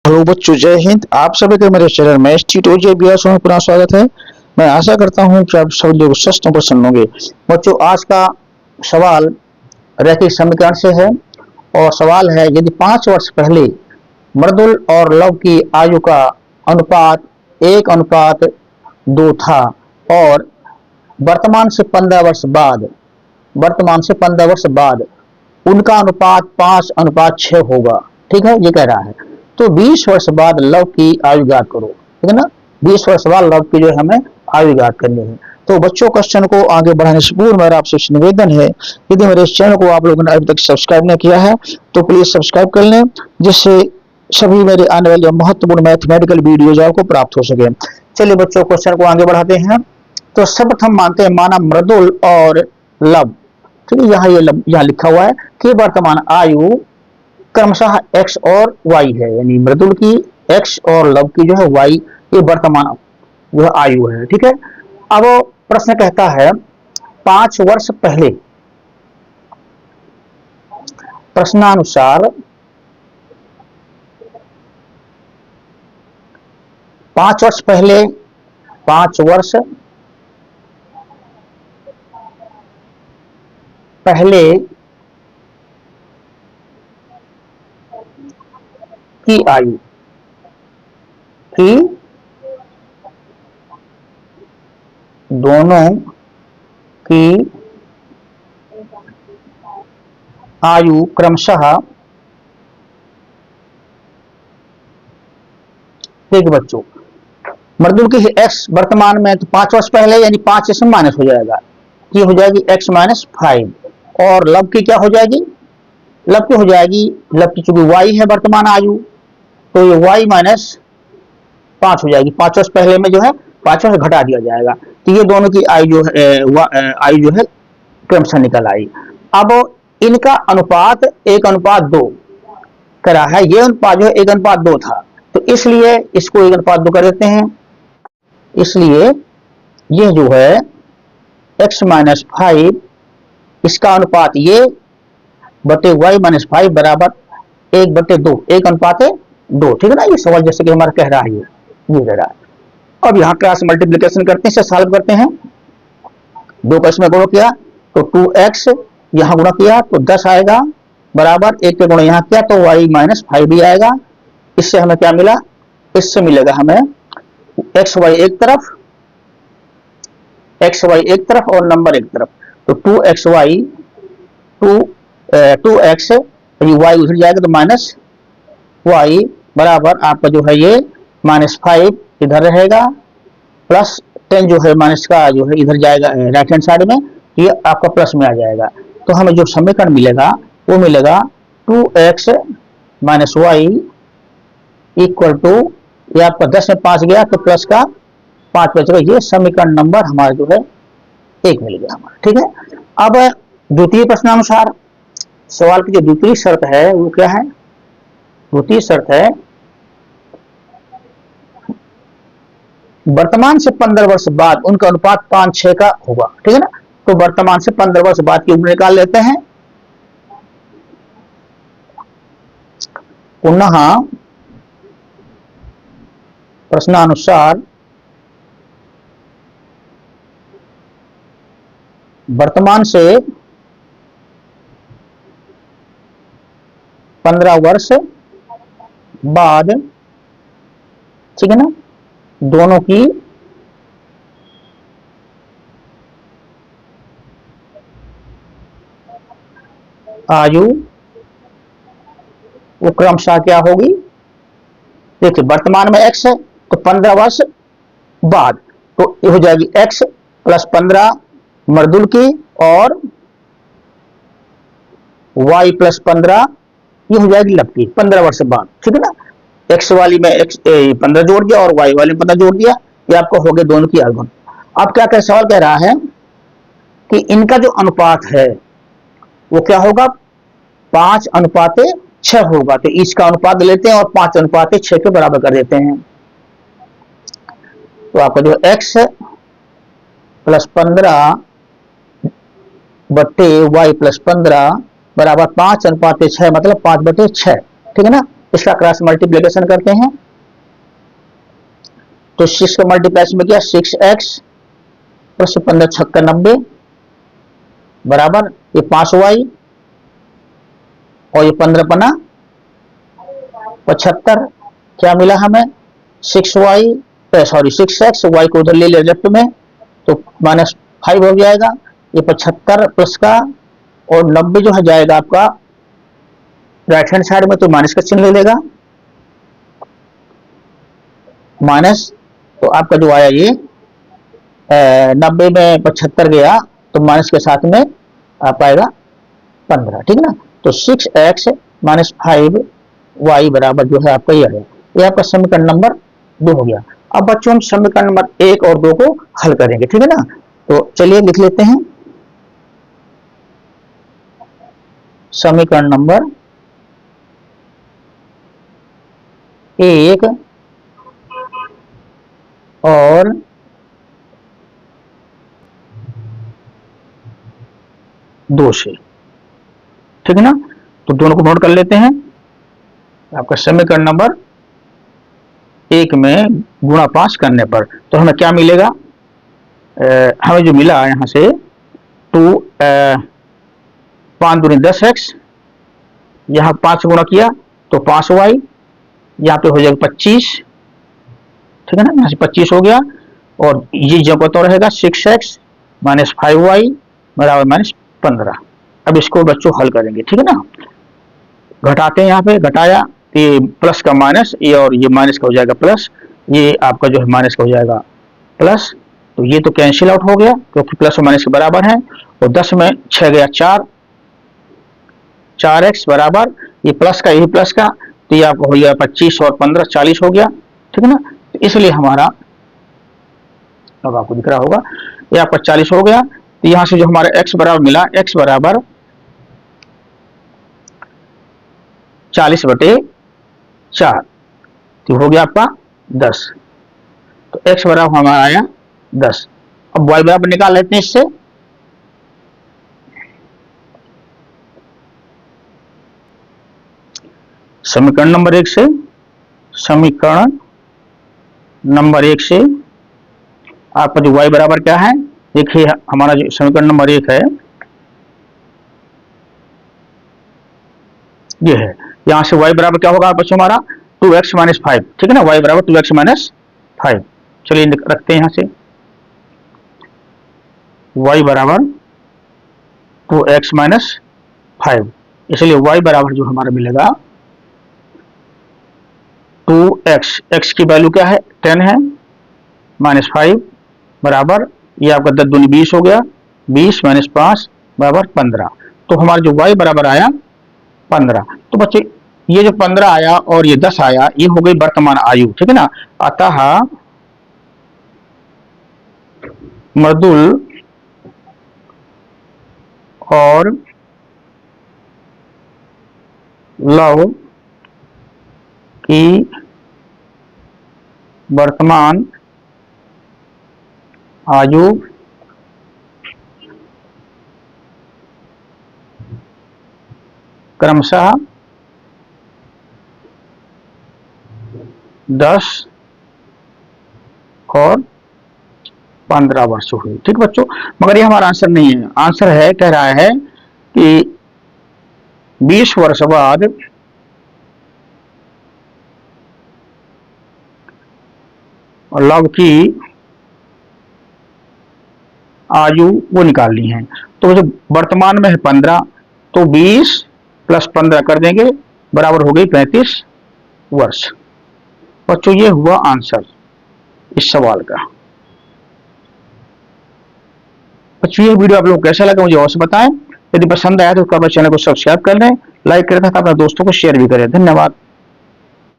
Hello बच्चों, जय हिंद। आप सभी का मेरे चैनल में ST2JBS में पुनः स्वागत है। मैं आशा करता हूँ कि आप सभी लोग स्वस्थ और प्रसन्न होंगे। बच्चों, आज का सवाल रैखिक समीकरण से है और सवाल है, यदि 5 वर्ष पहले मृदुल और लव की आयु का अनुपात 1:2 था और वर्तमान से 15 वर्ष बाद उनका अनुपात 5:6 होगा। ठीक है, ये कह रहा है। तो 20 वर्ष बाद लव की आयु ज्ञात करो। ठीक है ना, 20 वर्ष बाद लव की जो है हमें आयु ज्ञात करनी है। तो बच्चों, क्वेश्चन को आगे बढ़ाने से पूर्व मेरा आपसे निवेदन है, यदि मेरे इस चैनल को आप लोगों ने अभी तक सब्सक्राइब नहीं किया है तो प्लीज सब्सक्राइब कर लें, जिससे सभी मेरे आने वाले महत्वपूर्ण मैथमेटिकल वीडियोज आपको प्राप्त हो सके। चलिए बच्चों, क्वेश्चन को आगे बढ़ाते हैं। तो सर्वप्रथम मानते हैं, माना मृदुल और लव, ठीक है, यहाँ लिखा हुआ है कि वर्तमान आयु क्रमशः x और y है, यानी मृदुल की x और लव की जो है y, ये वर्तमान जो है आयु है। ठीक है, अब प्रश्न कहता है 5 वर्ष पहले, प्रश्नानुसार 5 वर्ष पहले, 5 वर्ष पहले की आयु की दोनों की आयु क्रमशः, देखिए बच्चों, मृदुल की x वर्तमान में तो 5 वर्ष पहले यानी 5 इसमें माइनस हो जाएगा, ये हो जाएगी x-5, और लव की क्या हो जाएगी, लव की हो जाएगी, लव की चूंकि y है वर्तमान आयु, तो ये y-5 हो जाएगी। 5 वर्ष पहले में जो है 5 वर्ष घटा दिया जाएगा, तो ये दोनों की आयु जो है क्रमशः निकल आई। अब इनका अनुपात 1:2 करा है, ये अनुपात जो है 1:2 था, तो इसलिए इसको 1:2 कर देते हैं। इसलिए ये जो है x-5, इसका अनुपात ये बटे y-5 बराबर 1/2, 1:2। ठीक है ना, ये सवाल जैसे कि हमारा कह रहा है, ये कह रहा है। अब यहाँ क्रॉस मल्टीप्लिकेशन करते हैं, इसे सॉल्व करते हैं। 2 का इसमें गुणा किया तो 2x, यहाँ गुणा किया तो 10 आएगा, बराबर 1 के गुणा यहाँ किया तो y-5 भी आएगा। इससे हमें क्या मिला, इससे मिलेगा हमें xy एक तरफ, xy एक तरफ और नंबर एक तरफ, तो 2xy 2x y उधर जाएगा तो माइनस y बराबर आपका जो है ये -5 इधर रहेगा, प्लस 10 जो है माइनस का जो है इधर जाएगा राइट हैंड साइड में, ये आपका प्लस में आ जाएगा। तो हमें जो समीकरण मिलेगा वो मिलेगा 2x - y इक्वल टू, ये आपका 10 में 5 गया तो प्लस का 5 बचेगा। ये समीकरण नंबर हमारा जो है 1 मिल गया हमारा। ठीक है, अब द्वितीय प्रश्नानुसार सवाल की जो दूसरी शर्त है वो क्या है, द्वितीय शर्त है वर्तमान से 15 वर्ष बाद उनका अनुपात 5:6 का होगा। ठीक है ना, तो वर्तमान से 15 वर्ष बाद की उम्र निकाल लेते हैं। पुनः प्रश्नानुसार वर्तमान से 15 वर्ष बाद, ठीक है ना, दोनों की आयु वो क्रमशः क्या होगी। देखिए, वर्तमान में x है तो 15 वर्ष बाद तो ये हो जाएगी x + 15 मृदुल की और y + 15 ये हो जाएगी लव की 15 वर्ष बाद। ठीक है ना, x वाली में x 15 जोड़ दिया और y वाली में 15 जोड़ दिया, ये आपको हो गए दोनों की आयु। अब क्या कह सवाल कह रहा है कि इनका जो अनुपात है वो क्या होगा, 5:6 होगा। तो इसका अनुपात लेते हैं और 5:6 के बराबर कर देते हैं। तो आपका जो x + 15 बटे y + 15 बराबर 5:6, मतलब 5/6। ठीक है ना, इसका क्रॉस मल्टीप्लीकेशन करते हैं तो 6 का मल्टीप्लाइज में क्या 6x प्लस 15 छक्का 90 बराबर ये 5y और ये 15 पना 75। क्या मिला हमें 6y सॉरी 6x, y को उधर ले लिया लेफ्ट में तो -5 हो जाएगा। ये 75 प्लस का और 90 जो है जाएगा आपका राइट हैंड साइड में तो माइनस का चिन्ह ले लेगा माइनस। तो आपका जो आया ये 90 में 75 गया तो माइनस के साथ में आप आएगा 15, ठीक है ना। तो 6x माइनस 5y बराबर जो है आपका ये है, ये आपका समीकरण नंबर 2 हो गया। अब बच्चों हम समीकरण नंबर 1 और 2 को हल करेंगे, ठीक है ना। तो चलिए लिख लेते हैं समीकरण नंबर 1 और 2 से, ठीक है ना। तो दोनों को नोट कर लेते हैं। आपका समीकरण नंबर 1 में गुणा 5 करने पर तो हमें क्या मिलेगा, हमें जो मिला यहां से 5 दूनी 10x, यहां 5 गुणा किया तो 5y, यहाँ पे हो जाएगा 25, ठीक है ना, यहाँ से 25 हो गया और ये जब तो रहेगा 6x माइनस 5y बराबर -15। अब इसको बच्चों हल करेंगे, ठीक है ना। घटाते हैं, यहाँ पे घटाया ये प्लस का माइनस, ये और ये माइनस का हो जाएगा प्लस, ये आपका जो है माइनस का हो जाएगा प्लस। तो ये तो कैंसिल आउट हो गया क्योंकि प्लस और माइनस के बराबर है। और 10 में 6 गया 4x बराबर ये प्लस का यही प्लस का तो ये आपको हो गया 25 और 15 40 हो गया, ठीक है ना। तो इसलिए हमारा अब आपको दिख रहा होगा ये आपका 40 हो गया। तो यहां से जो हमारा x बराबर मिला, x बराबर 40/4 तो हो गया आपका 10। तो x बराबर हमारा आया 10। अब y बराबर निकाल लेते हैं इससे। समीकरण नंबर 1 से, समीकरण नंबर 1 से आपका जो y बराबर क्या है, देखिए हमारा जो समीकरण नंबर 1 है ये है। यहां से y बराबर क्या होगा बच्चों हमारा 2x माइनस 5, ठीक है ना, y बराबर 2x माइनस 5। चलिए रखते हैं यहां से y बराबर 2x माइनस 5, इसलिए y बराबर जो हमारा मिलेगा 2x, x की वैल्यू क्या है 10 है, माइनस 5 बराबर ये आपका 10 दूनी 20 हो गया, 20 माइनस 5 बराबर 15। तो हमारा जो y बराबर आया 15। तो बच्चे ये जो 15 आया और ये 10 आया ये हो गई वर्तमान आयु, ठीक है ना। अतः मृदुल और लव की वर्तमान आयु क्रमशः 10 और 15 वर्ष हुई, ठीक बच्चों। मगर ये हमारा आंसर नहीं है, आंसर है कह रहा है कि 20 वर्ष बाद लव की आयु वो निकालनी है। तो जो वर्तमान में है 15 तो 20 प्लस 15 कर देंगे बराबर हो गई 35 वर्ष। बच्चों ये हुआ आंसर इस सवाल का। बच्चों ये वीडियो आप लोगों को कैसा लगा मुझे अवश्य बताएं। यदि पसंद आया तो कृपया चैनल को सब्सक्राइब कर लें, लाइक करें तथा अपने दोस्तों को शेयर भी करें। धन्यवाद।